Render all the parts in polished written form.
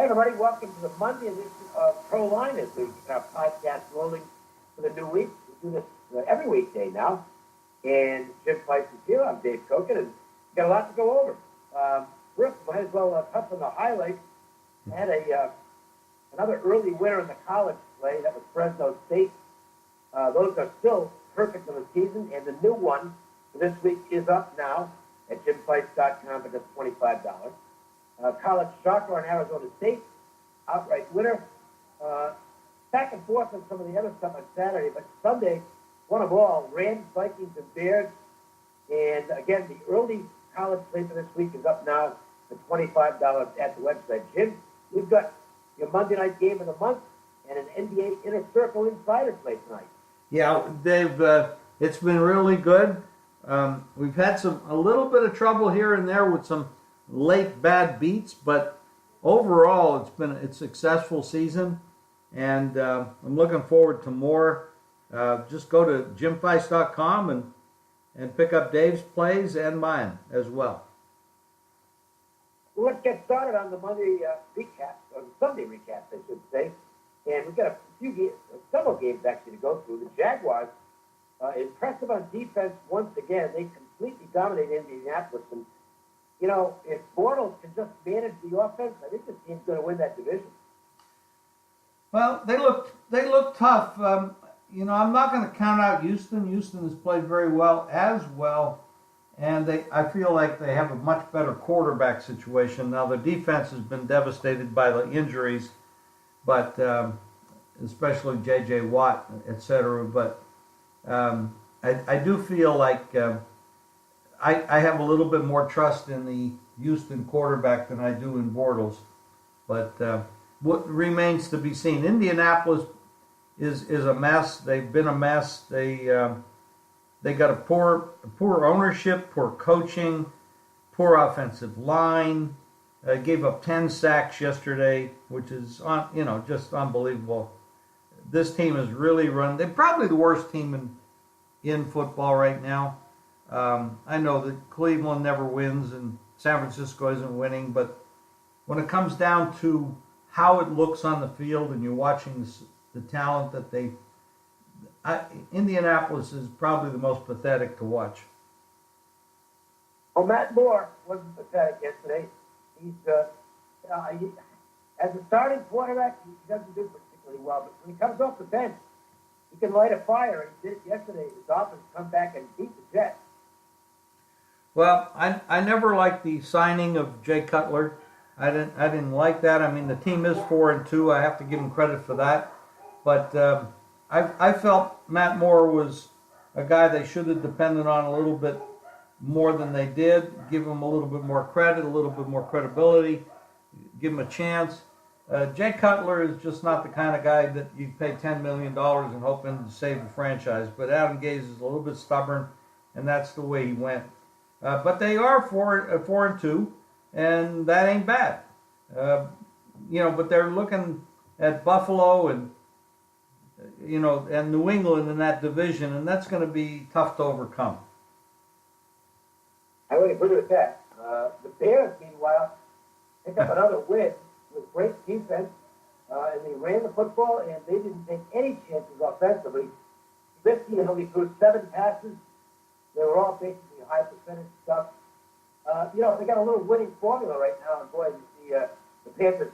Hey, everybody, welcome to the Monday edition of Pro Line as we get our podcast rolling for the new week. We do this every weekday now. And Jim Price is here. I'm Dave Koken, and we've got a lot to go over. First, might as well touch on the highlights. I had another early winner in the college play. That was Fresno State. Those are still perfect for the season, and the new one for this week is up now at jimprice.com for just $25. College soccer on Arizona State, outright winner. Back and forth on some of the other stuff on Saturday, but Sunday, one of all, Rams, Vikings, and Bears. And again, the early college play for this week is up now for $25 at the website. Jim, we've got your Monday night game of the month and an NBA Inner Circle Insider play tonight. Yeah, Dave, it's been really good. We've had a little bit of trouble here and there with some late bad beats, but overall it's been a successful season, and I'm looking forward to more. Just go to jimprice.com and pick up Dave's plays and mine as well. Well, let's get started on the Monday recap, or the Sunday recap, I should say. And we've got several games actually to go through. The Jaguars, impressive on defense once again. They completely dominated Indianapolis. And, you know, if Bortles can just manage the offense, I think this team's going to win that division. Well, they look tough. You know, I'm not going to count out Houston. Houston has played very well as well. And I feel like they have a much better quarterback situation. Now, the defense has been devastated by the injuries, but especially J.J. Watt, et cetera. But I do feel like I have a little bit more trust in the Houston quarterback than I do in Bortles. But what remains to be seen. Indianapolis is a mess. They've been a mess. They got a poor ownership, poor coaching, poor offensive line. Gave up 10 sacks yesterday, which is just unbelievable. This team has really run. They're probably the worst team in football right now. I know that Cleveland never wins and San Francisco isn't winning, but when it comes down to how it looks on the field and you're watching the talent that Indianapolis is probably the most pathetic to watch. Well, Matt Moore wasn't pathetic yesterday. He's as a starting quarterback, he doesn't do particularly well. But when he comes off the bench, he can light a fire. And he did it yesterday. His offense come back and beat the Jets. Well, I never liked the signing of Jay Cutler. I didn't like that. I mean, the team is 4-2. I have to give him credit for that. But I felt Matt Moore was a guy they should have depended on a little bit more than they did. Give him a little bit more credit, a little bit more credibility. Give him a chance. Jay Cutler is just not the kind of guy that you pay $10 million and hoping to save the franchise. But Adam Gase is a little bit stubborn, and that's the way he went. But they are 4-2, and that ain't bad. But they're looking at Buffalo and New England in that division, and that's going to be tough to overcome. I would agree with that. The Bears, meanwhile, pick up another win with great defense, and they ran the football, and they didn't take any chances offensively. This team only threw 7 passes. They were all basically high percentage stuff. They got a little winning formula right now, and boy, the Panthers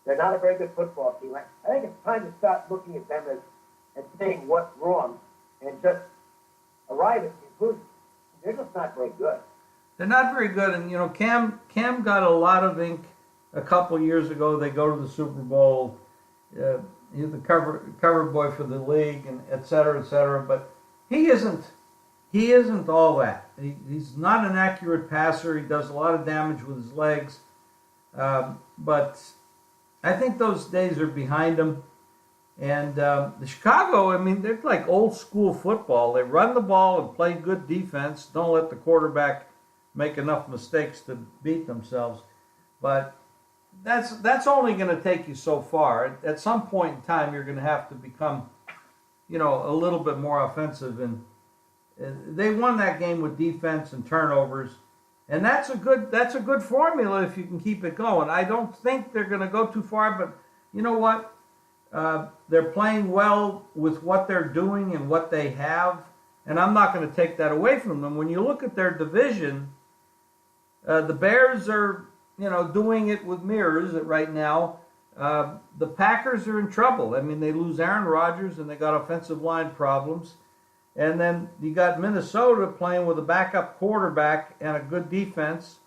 they're not a very good football team. I think it's time to start looking at them and saying what's wrong and just arrive at the conclusion. They're just not very good. They're not very good, and Cam got a lot of ink a couple years ago. They go to the Super Bowl. He's the cover boy for the league, and et cetera, but he isn't all that. He's not an accurate passer. He does a lot of damage with his legs, but I think those days are behind him. And the Chicago, they're like old school football. They run the ball and play good defense. Don't let the quarterback make enough mistakes to beat themselves. But that's only going to take you so far. At some point in time, you're going to have to become, a little bit more offensive. And they won that game with defense and turnovers. And that's a good formula if you can keep it going. I don't think they're going to go too far, but you know what? They're playing well with what they're doing and what they have, and I'm not going to take that away from them. When you look at their division, the Bears are, doing it with mirrors right now. The Packers are in trouble. I mean, they lose Aaron Rodgers and they got offensive line problems. And then you got Minnesota playing with a backup quarterback and a good defense,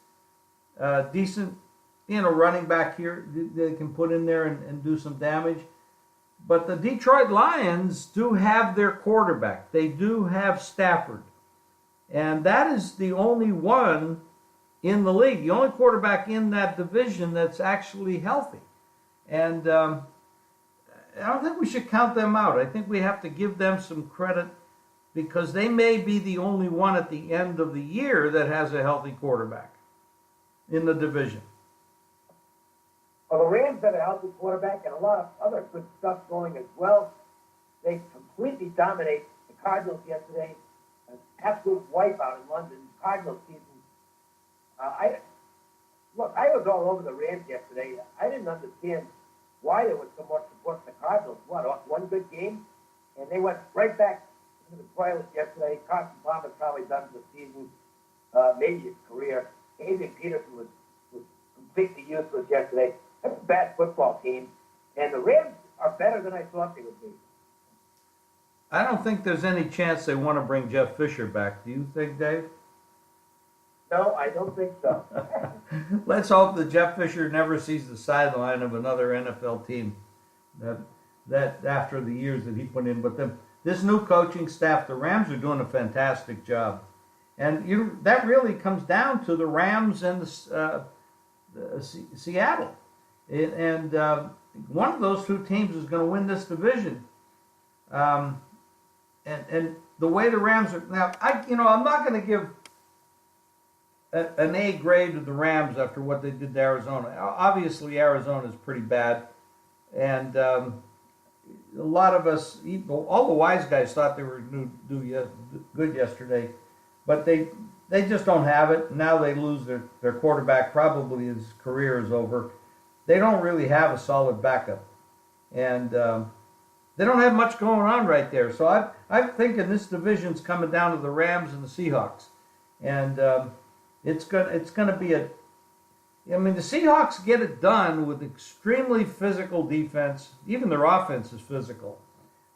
decent, running back here they can put in there and do some damage. But the Detroit Lions do have their quarterback. They do have Stafford. And that is the only one in the league, the only quarterback in that division that's actually healthy. And I don't think we should count them out. I think we have to give them some credit because they may be the only one at the end of the year that has a healthy quarterback in the division. Well, the Rams have a healthy quarterback and a lot of other good stuff going as well. They completely dominate the Cardinals yesterday. An absolute wipeout in London. Cardinals season. I was all over the Rams yesterday. I didn't understand why there was so much support for the Cardinals. One good game, and they went right back into the toilet yesterday. Carson Palmer probably done for the season, maybe his career. Adrian Peterson was completely useless yesterday. That's a bad football team, and the Rams are better than I thought they would be. I don't think there's any chance they want to bring Jeff Fisher back. Do you think, Dave? No, I don't think so. Let's hope that Jeff Fisher never sees the sideline of another NFL team that after the years that he put in. But this new coaching staff, the Rams are doing a fantastic job. And that really comes down to the Rams and Seattle. And one of those two teams is going to win this division. And the way the Rams are now, I'm not going to give an A grade to the Rams after what they did to Arizona. Obviously, Arizona is pretty bad, and a lot of us, all the wise guys, thought they were going to do good yesterday, but they just don't have it. Now they lose their quarterback. Probably his career is over. They don't really have a solid backup, and they don't have much going on right there. So I'm thinking this division's coming down to the Rams and the Seahawks, and it's going to be the Seahawks get it done with extremely physical defense. Even their offense is physical,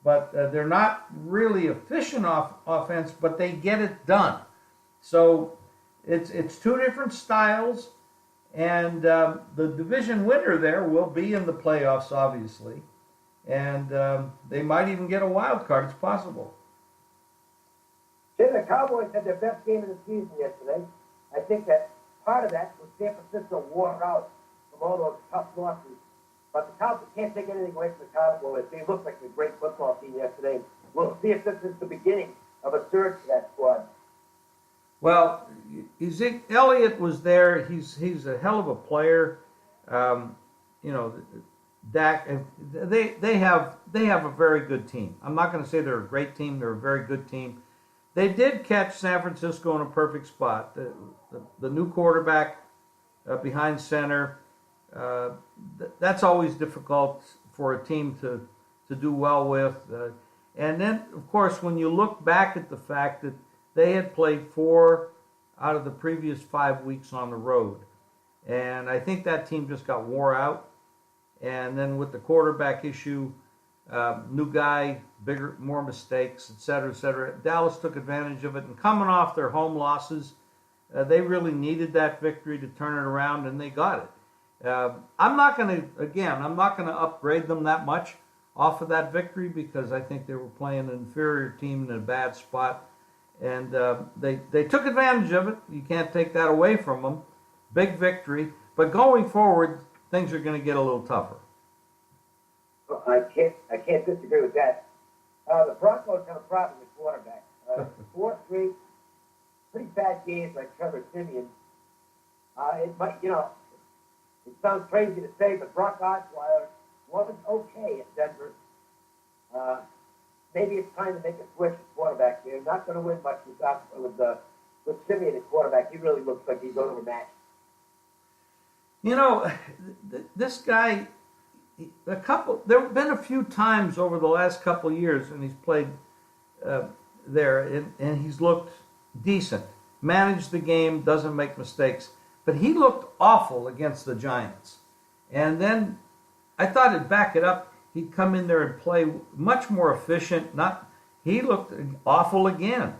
but they're not really efficient offense, but they get it done. So it's two different styles, and the division winner there will be in the playoffs, obviously, and they might even get a wild card. It's possible. The Cowboys had their best game of the season yesterday. I think that part of that was San Francisco wore out from all those tough losses. But the Cowboys can't take anything away from the Cowboys. They looked like a great football team yesterday. We'll see if this is the beginning of a surge for that squad. Well, Elliott was there. He's a hell of a player. Dak. They have a very good team. I'm not going to say they're a great team. They're a very good team. They did catch San Francisco in a perfect spot. The new quarterback behind center. That's always difficult for a team to do well with. And then, of course, when you look back at the fact that they had played 4 out of the previous 5 weeks on the road. And I think that team just got wore out. And then with the quarterback issue, new guy, bigger, more mistakes, et cetera, Dallas took advantage of it. And coming off their home losses, they really needed that victory to turn it around, and they got it. I'm not going to upgrade them that much off of that victory because I think they were playing an inferior team in a bad spot. And they took advantage of it. You can't take that away from them. Big victory. But going forward, things are going to get a little tougher. I can't disagree with that. The Broncos have a problem with quarterback. 4-3, pretty bad games like Trevor Siemian. It might, it sounds crazy to say, but Brock Osweiler wasn't okay at Denver. Maybe it's time to make a switch at quarterback. They're not going to win much with with Simeon at quarterback, he really looks like he's overmatched. You know, this guy, there have been a few times over the last couple of years, and he's played there, and he's looked decent, managed the game, doesn't make mistakes, but he looked awful against the Giants. And then I thought he'd back it up. He'd come in there and play much more efficient. He looked awful again.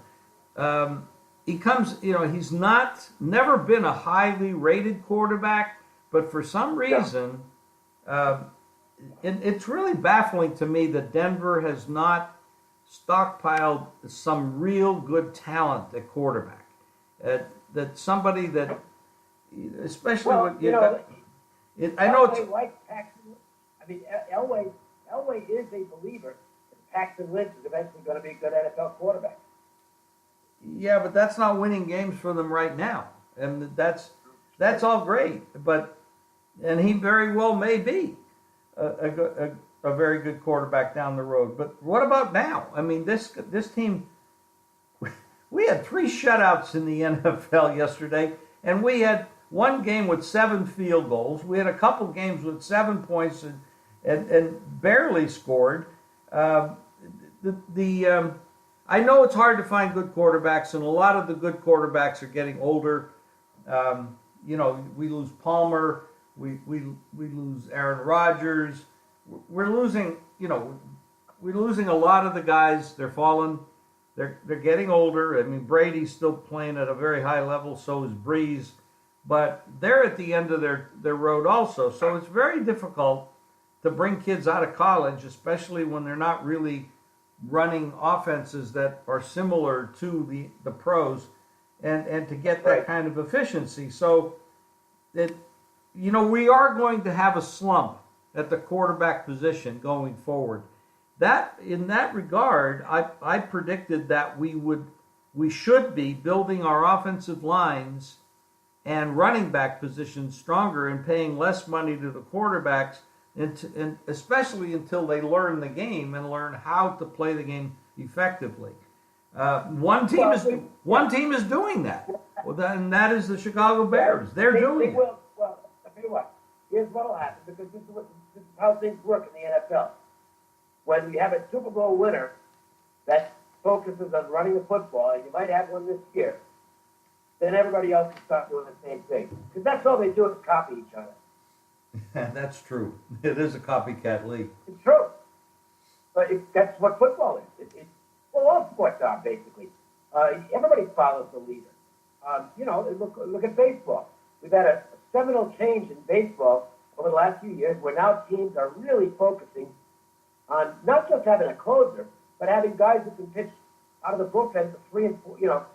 He comes, he's never been a highly rated quarterback, but for some reason, it's really baffling to me that Denver has not stockpiled some real good talent at quarterback. That somebody that, especially when you got, I know it's. I mean, Elway is a believer that Paxton Lynch is eventually going to be a good NFL quarterback. Yeah, but that's not winning games for them right now, and that's all great. And he very well may be a very good quarterback down the road. But what about now? I mean, this team. We had 3 shutouts in the NFL yesterday, and we had one game with 7 field goals. We had a couple games with 7 points and barely scored. I know it's hard to find good quarterbacks, and a lot of the good quarterbacks are getting older. We lose Palmer, we lose Aaron Rodgers. We're losing a lot of the guys. They're falling. They're getting older. I mean, Brady's still playing at a very high level. So is Breeze, but they're at the end of their road also. So it's very difficult to bring kids out of college, especially when they're not really running offenses that are similar to the pros, and to get that kind of efficiency. So we are going to have a slump at the quarterback position going forward. In that regard, I predicted that we should be building our offensive lines and running back positions stronger and paying less money to the quarterbacks, and especially until they learn the game and learn how to play the game effectively. One team is doing that, and that is the Chicago Bears. They're doing it. Well, I'll tell you what. Here's what will happen, because this is how things work in the NFL. When you have a Super Bowl winner that focuses on running the football, and you might have one this year, then everybody else will start doing the same thing. Because that's all they do is copy each other. That's true. It is a copycat league. It's true. But that's what football is. Well, all sports are, basically. Everybody follows the leader. Look at baseball. We've had a seminal change in baseball over the last few years, where now teams are really focusing on not just having a closer, but having guys who can pitch out of the bullpen for 3 and 4, to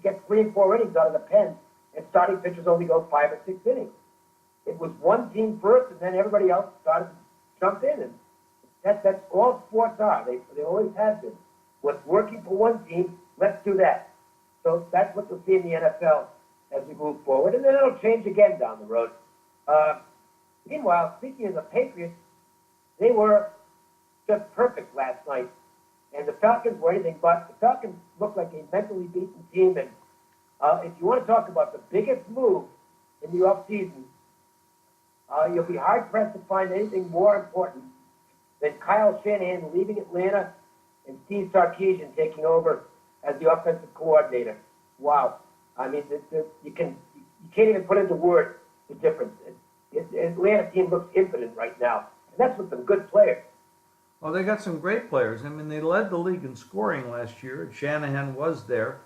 get 3 and 4 innings out of the pen, and starting pitchers only go 5 or 6 innings. It was one team first, and then everybody else started to jump in, and that's all sports are. They always have been. What's working for one team, let's do that. So that's what you'll see in the NFL as we move forward, and then it'll change again down the road. Meanwhile, speaking of the Patriots, they were just perfect last night, and the Falcons were anything but. The Falcons looked like a mentally beaten team, and if you want to talk about the biggest move in the offseason, you'll be hard-pressed to find anything more important than Kyle Shanahan leaving Atlanta and Steve Sarkisian taking over as the offensive coordinator. Wow. I mean, you can't even put into words the difference. The Atlanta team looks impotent right now, and that's with some good players. Well, they got some great players. I mean, they led the league in scoring last year, and Shanahan was there.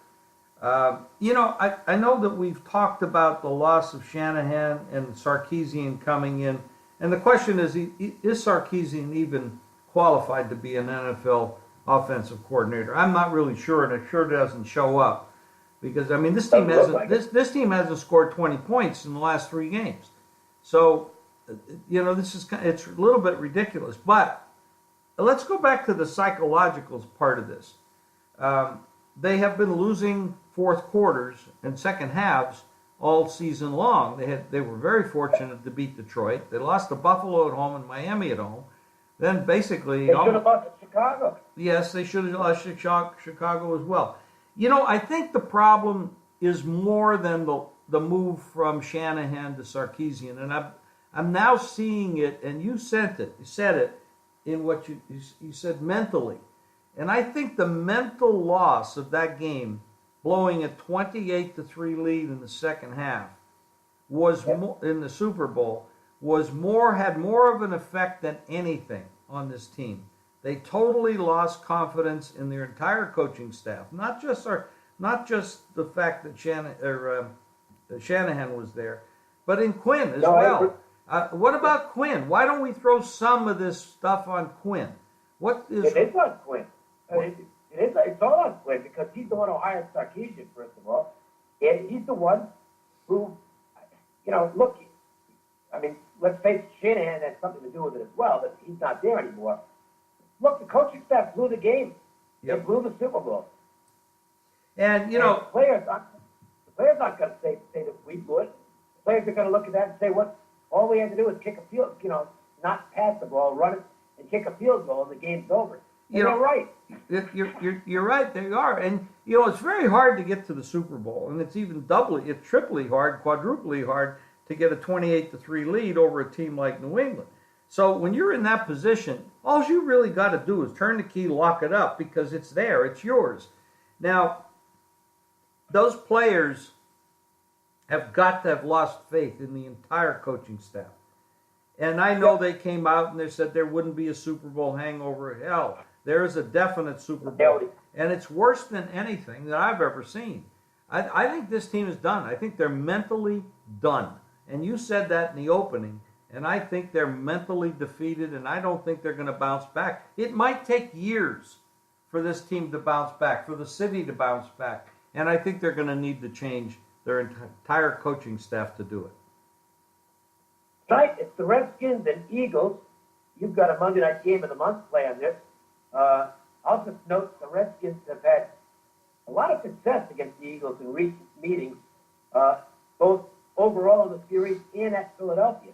I know that we've talked about the loss of Shanahan and Sarkisian coming in, and the question is Sarkisian even qualified to be an NFL offensive coordinator? I'm not really sure, and it sure doesn't show up, because I mean this team hasn't scored 20 points in the last 3 games, so it's a little bit ridiculous. But let's go back to the psychological part of this. They have been losing fourth quarters and second halves all season long. They were very fortunate to beat Detroit. They lost to Buffalo at home and Miami at home. Then basically... They should have lost to Chicago. Yes, they should have lost to Chicago as well. I think the problem is more than the move from Shanahan to Sarkisian, and I'm now seeing it. And you said it in what you said mentally, and I think the mental loss of that game, blowing a 28-3 lead in the second half, was more, in the Super Bowl, had more of an effect than anything on this team. They totally lost confidence in their entire coaching staff, not just the fact that Shanahan was there, but in Quinn as well. What about Quinn? Why don't we throw some of this stuff on Quinn? It is on Quinn. It's all on Quinn because he's the one who hired Sarkisian, first of all. And he's the one who, look, I mean, let's face it, Shanahan had something to do with it as well, but he's not there anymore. Look, the coaching staff blew the game. Yep. They blew the Super Bowl. And, the players aren't going to say that we blew it. The players are going to look at that and say, all we had to do was kick a field, not pass the ball, run it, and kick a field goal, and the game's over. And they're right. You're right. They are, and it's very hard to get to the Super Bowl, and it's even triply hard, quadruply hard to get a 28-3 lead over a team like New England. So when you're in that position, all you really got to do is turn the key, lock it up, because it's there, it's yours. Now, those players have got to have lost faith in the entire coaching staff. And I know they came out and they said there wouldn't be a Super Bowl hangover. Hell, there is a definite Super Bowl. And it's worse than anything that I've ever seen. I think this team is done. I think they're mentally done. And you said that in the opening. And I think they're mentally defeated, and I don't think they're going to bounce back. It might take years for this team to bounce back, for the city to bounce back. And I think they're going to need to change their entire coaching staff to do it. Tonight, it's the Redskins and Eagles. You've got a Monday night game of the month play on this. I'll just note the Redskins have had a lot of success against the Eagles in recent meetings, both overall in the series and at Philadelphia.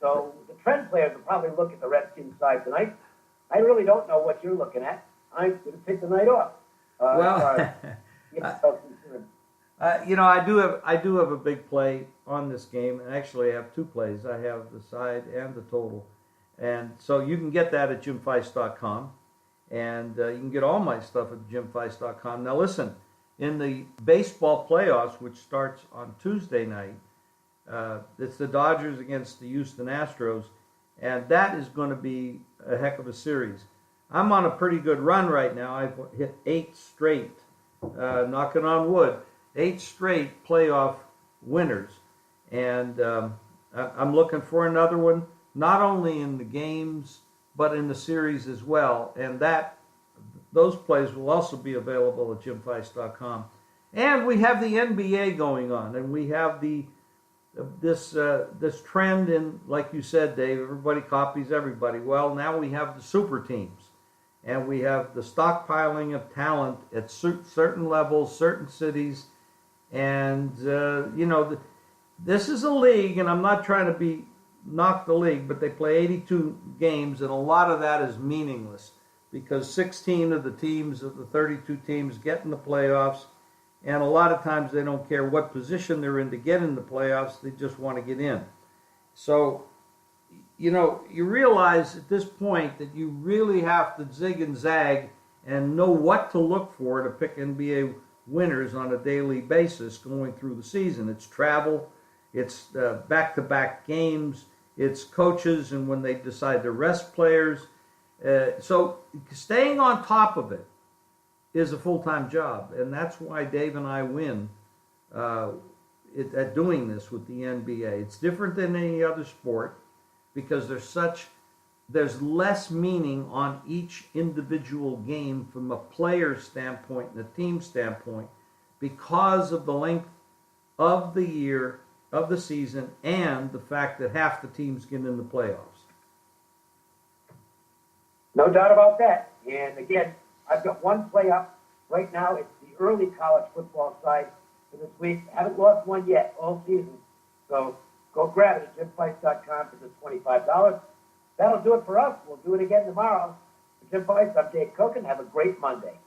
So the trend players will probably look at the Redskins side tonight. I really don't know what you're looking at. I'm going to take the night off. I do have a big play on this game, and actually I have two plays. I have the side and the total, and so you can get that at jimfeist.com, and you can get all my stuff at jimfeist.com. Now listen, in the baseball playoffs, which starts on Tuesday night, it's the Dodgers against the Houston Astros, and that is going to be a heck of a series. I'm on a pretty good run right now. I've hit 8 straight, knocking on wood, 8 straight playoff winners. And I'm looking for another one, not only in the games, but in the series as well. And those plays will also be available at jimfeist.com. And we have the NBA going on, and we have this trend in, like you said, Dave, everybody copies everybody. Well, now we have the super teams, and we have the stockpiling of talent at certain levels, certain cities, and this is a league, and I'm not trying to knock the league, but they play 82 games, and a lot of that is meaningless because 16 of the teams of the 32 teams get in the playoffs. And a lot of times they don't care what position they're in to get in the playoffs. They just want to get in. So, you realize at this point that you really have to zig and zag and know what to look for to pick NBA winners on a daily basis going through the season. It's travel. It's back-to-back games. It's coaches and when they decide to rest players. So staying on top of it is a full-time job, and that's why Dave and I win at doing this with the NBA. It's different than any other sport because there's less meaning on each individual game from a player standpoint and a team standpoint because of the length of the year, of the season, and the fact that half the teams get in the playoffs. No doubt about that. And again, I've got one play up right now. It's the early college football side for this week. Haven't lost one yet all season. So go grab it at jimfeist.com for just $25. That'll do it for us. We'll do it again tomorrow. For Jim Feist, I'm Dave Cook, and have a great Monday.